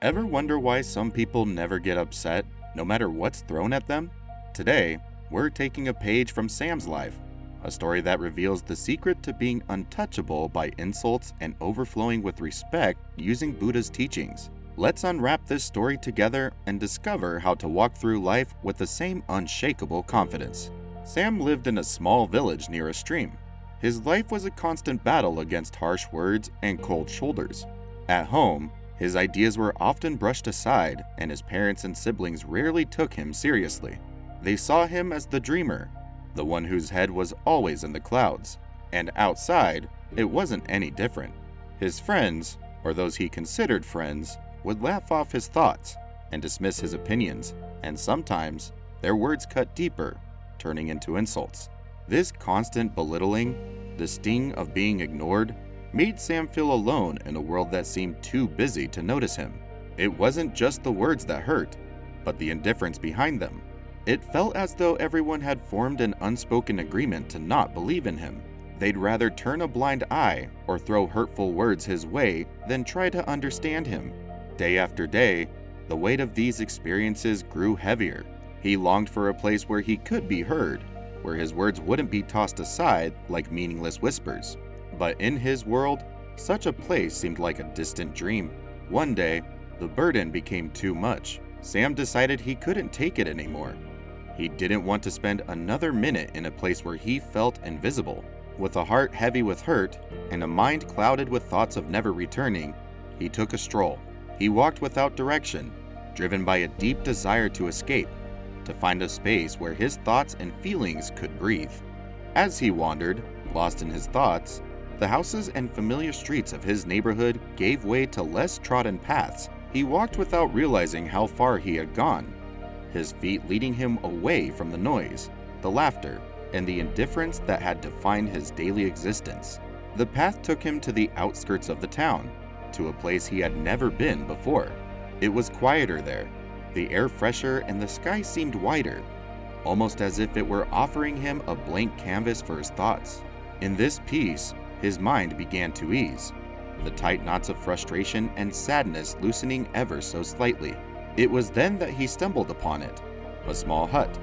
Ever wonder why some people never get upset, no matter what's thrown at them? Today, we're taking a page from Sam's life, a story that reveals the secret to being untouchable by insults and overflowing with respect using Buddha's teachings. Let's unwrap this story together and discover how to walk through life with the same unshakable confidence. Sam lived in a small village near a stream. His life was a constant battle against harsh words and cold shoulders. At home, his ideas were often brushed aside, and his parents and siblings rarely took him seriously. They saw him as the dreamer, the one whose head was always in the clouds. And outside, it wasn't any different. His friends, or those he considered friends, would laugh off his thoughts and dismiss his opinions, and sometimes their words cut deeper, turning into insults. This constant belittling, the sting of being ignored, made Sam feel alone in a world that seemed too busy to notice him. It wasn't just the words that hurt, but the indifference behind them. It felt as though everyone had formed an unspoken agreement to not believe in him. They'd rather turn a blind eye or throw hurtful words his way than try to understand him. Day after day, the weight of these experiences grew heavier. He longed for a place where he could be heard, where his words wouldn't be tossed aside like meaningless whispers. But in his world, such a place seemed like a distant dream. One day, the burden became too much. Sam decided he couldn't take it anymore. He didn't want to spend another minute in a place where he felt invisible. With a heart heavy with hurt and a mind clouded with thoughts of never returning, he took a stroll. He walked without direction, driven by a deep desire to escape, to find a space where his thoughts and feelings could breathe. As he wandered, lost in his thoughts, the houses and familiar streets of his neighborhood gave way to less trodden paths. He walked without realizing how far he had gone, his feet leading him away from the noise, the laughter, and the indifference that had defined his daily existence. The path took him to the outskirts of the town, to a place he had never been before. It was quieter there, the air fresher, and the sky seemed wider, almost as if it were offering him a blank canvas for his thoughts. In this peace, his mind began to ease, the tight knots of frustration and sadness loosening ever so slightly. It was then that he stumbled upon it, a small hut,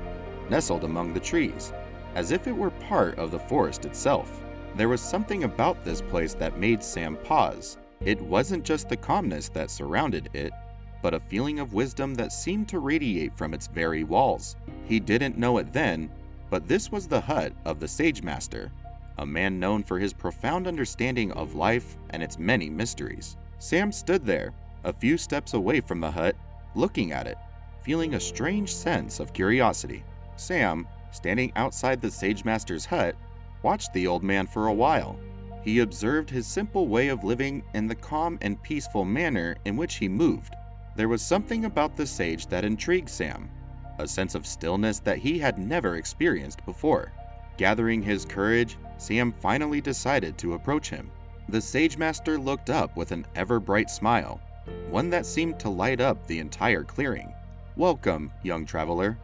nestled among the trees, as if it were part of the forest itself. There was something about this place that made Sam pause. It wasn't just the calmness that surrounded it, but a feeling of wisdom that seemed to radiate from its very walls. He didn't know it then, but this was the hut of the Sage Master, a man known for his profound understanding of life and its many mysteries. Sam stood there, a few steps away from the hut, looking at it, feeling a strange sense of curiosity. Sam, standing outside the Sage Master's hut, watched the old man for a while. He observed his simple way of living and the calm and peaceful manner in which he moved. There was something about the sage that intrigued Sam, a sense of stillness that he had never experienced before. Gathering his courage, Sam finally decided to approach him. The Sage Master looked up with an ever-bright smile, one that seemed to light up the entire clearing. "Welcome, young traveler.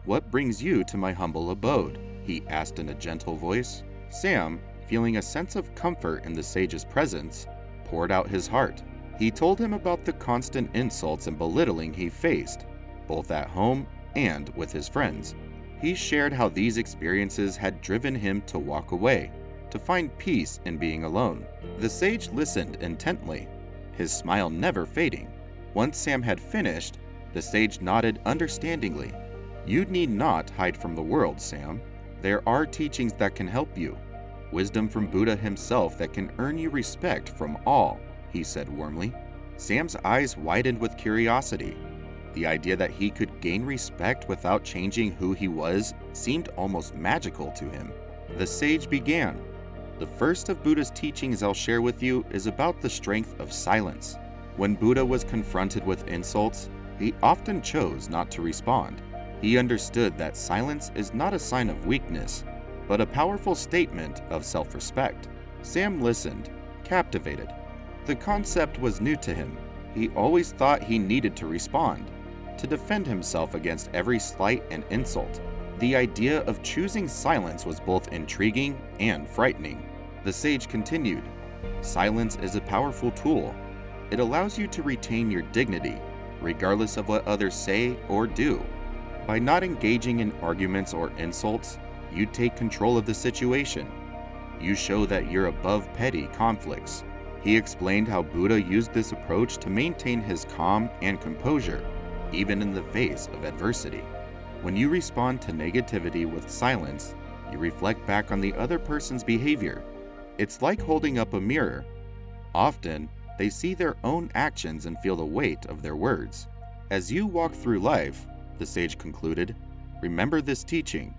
What brings you to my humble abode?" he asked in a gentle voice. Sam, feeling a sense of comfort in the sage's presence, poured out his heart. He told him about the constant insults and belittling he faced, both at home and with his friends. He shared how these experiences had driven him to walk away, to find peace in being alone. The sage listened intently, his smile never fading. Once Sam had finished, the sage nodded understandingly. "You need not hide from the world, Sam. There are teachings that can help you, wisdom from Buddha himself that can earn you respect from all," he said warmly. Sam's eyes widened with curiosity. The idea that he could gain respect without changing who he was seemed almost magical to him. The sage began. "The first of Buddha's teachings I'll share with you is about the strength of silence. When Buddha was confronted with insults, he often chose not to respond. He understood that silence is not a sign of weakness, but a powerful statement of self-respect." Sam listened, captivated. The concept was new to him. He always thought he needed to respond, to defend himself against every slight and insult. The idea of choosing silence was both intriguing and frightening. The sage continued, "Silence is a powerful tool. It allows you to retain your dignity, regardless of what others say or do. By not engaging in arguments or insults, you take control of the situation. You show that you're above petty conflicts. He explained how Buddha used this approach to maintain his calm and composure, even in the face of adversity. When you respond to negativity with silence, you reflect back on the other person's behavior. It's like holding up a mirror. Often, they see their own actions and feel the weight of their words. As you walk through life, the sage concluded, remember this teaching.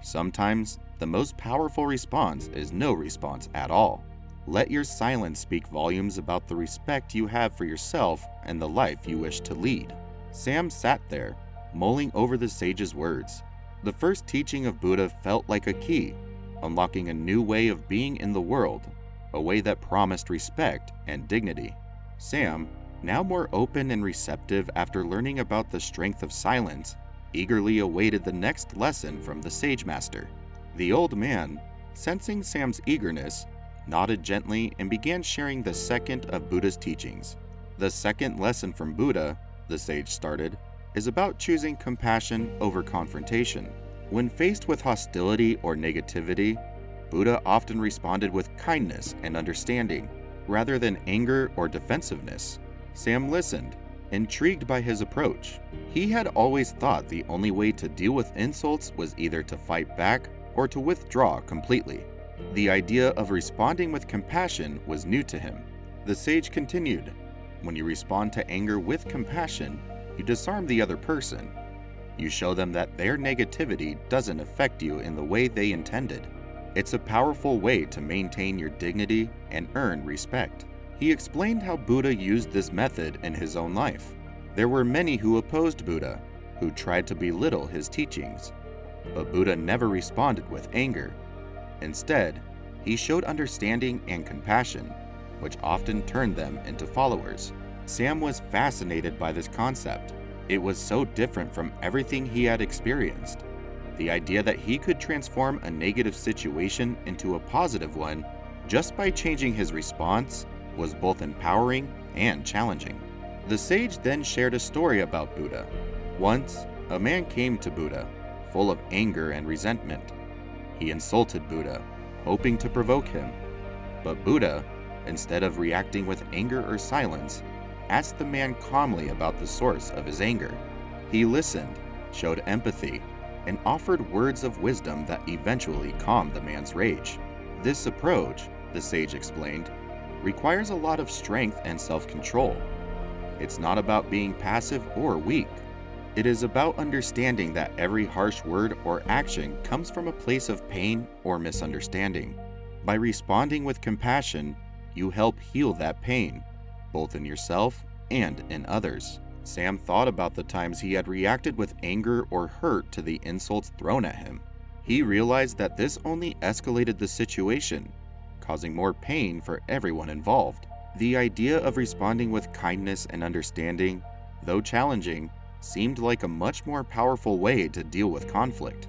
Sometimes, the most powerful response is no response at all. Let your silence speak volumes about the respect you have for yourself and the life you wish to lead. Sam sat there, mulling over the sage's words. The first teaching of Buddha felt like a key, unlocking a new way of being in the world, a way that promised respect and dignity. Sam, now more open and receptive after learning about the strength of silence, eagerly awaited the next lesson from the sage master. The old man, sensing Sam's eagerness, nodded gently and began sharing the second of Buddha's teachings. The second lesson from Buddha, the sage started, is about choosing compassion over confrontation. When faced with hostility or negativity, Buddha often responded with kindness and understanding, rather than anger or defensiveness. Sam listened, intrigued by his approach. He had always thought the only way to deal with insults was either to fight back or to withdraw completely. The idea of responding with compassion was new to him. The sage continued, when you respond to anger with compassion, you disarm the other person. You show them that their negativity doesn't affect you in the way they intended. It's a powerful way to maintain your dignity and earn respect. He explained how Buddha used this method in his own life. There were many who opposed Buddha, who tried to belittle his teachings. But Buddha never responded with anger. Instead, he showed understanding and compassion, which often turned them into followers. Sam was fascinated by this concept. It was so different from everything he had experienced. The idea that he could transform a negative situation into a positive one just by changing his response was both empowering and challenging. The sage then shared a story about Buddha. Once, a man came to Buddha, full of anger and resentment. He insulted Buddha, hoping to provoke him. But Buddha, instead of reacting with anger or silence, asked the man calmly about the source of his anger. He listened, showed empathy, and offered words of wisdom that eventually calmed the man's rage. This approach, the sage explained, requires a lot of strength and self-control. It's not about being passive or weak. It is about understanding that every harsh word or action comes from a place of pain or misunderstanding. By responding with compassion, you help heal that pain, both in yourself and in others. Sam thought about the times he had reacted with anger or hurt to the insults thrown at him. He realized that this only escalated the situation, causing more pain for everyone involved. The idea of responding with kindness and understanding, though challenging, seemed like a much more powerful way to deal with conflict.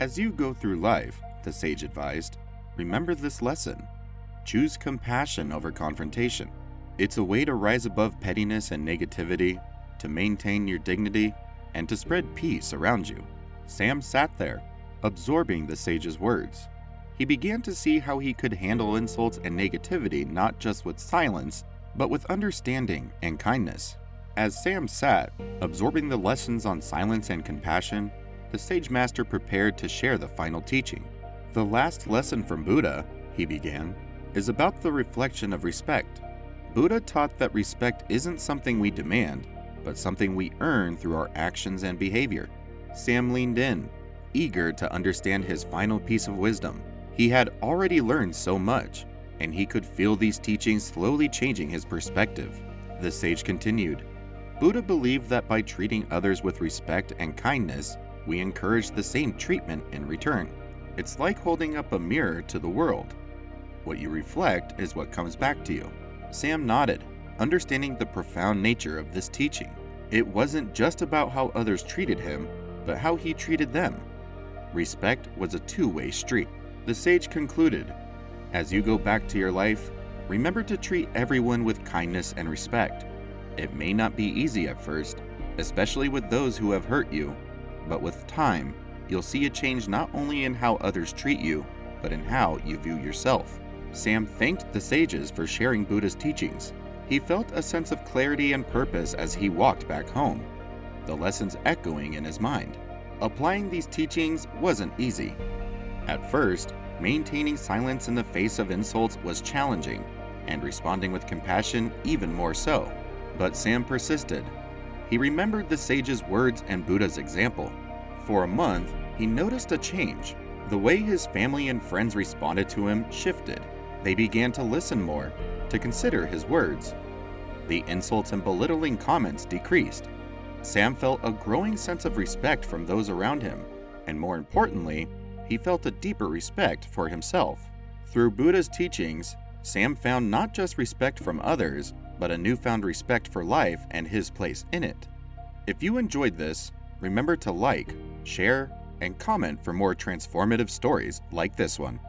As you go through life, the sage advised, remember this lesson. Choose compassion over confrontation. It's a way to rise above pettiness and negativity, to maintain your dignity, and to spread peace around you. Sam sat there, absorbing the sage's words. He began to see how he could handle insults and negativity not just with silence, but with understanding and kindness. As Sam sat, absorbing the lessons on silence and compassion, the sage master prepared to share the final teaching. The last lesson from Buddha, he began, is about the reflection of respect. Buddha taught that respect isn't something we demand, but something we earn through our actions and behavior. Sam leaned in, eager to understand his final piece of wisdom. He had already learned so much, and he could feel these teachings slowly changing his perspective. The sage continued, Buddha believed that by treating others with respect and kindness, we encourage the same treatment in return. It's like holding up a mirror to the world. What you reflect is what comes back to you. Sam nodded, understanding the profound nature of this teaching. It wasn't just about how others treated him, but how he treated them. Respect was a two-way street. The sage concluded, as you go back to your life, remember to treat everyone with kindness and respect. It may not be easy at first, especially with those who have hurt you, but with time, you'll see a change not only in how others treat you, but in how you view yourself. Sam thanked the sages for sharing Buddha's teachings. He felt a sense of clarity and purpose as he walked back home, the lessons echoing in his mind. Applying these teachings wasn't easy. At first, maintaining silence in the face of insults was challenging, and responding with compassion even more so. But Sam persisted. He remembered the sage's words and Buddha's example. For a month, he noticed a change. The way his family and friends responded to him shifted. They began to listen more, to consider his words. The insults and belittling comments decreased. Sam felt a growing sense of respect from those around him, and more importantly, he felt a deeper respect for himself. Through Buddha's teachings, Sam found not just respect from others, but a newfound respect for life and his place in it. If you enjoyed this, remember to like, share, and comment for more transformative stories like this one.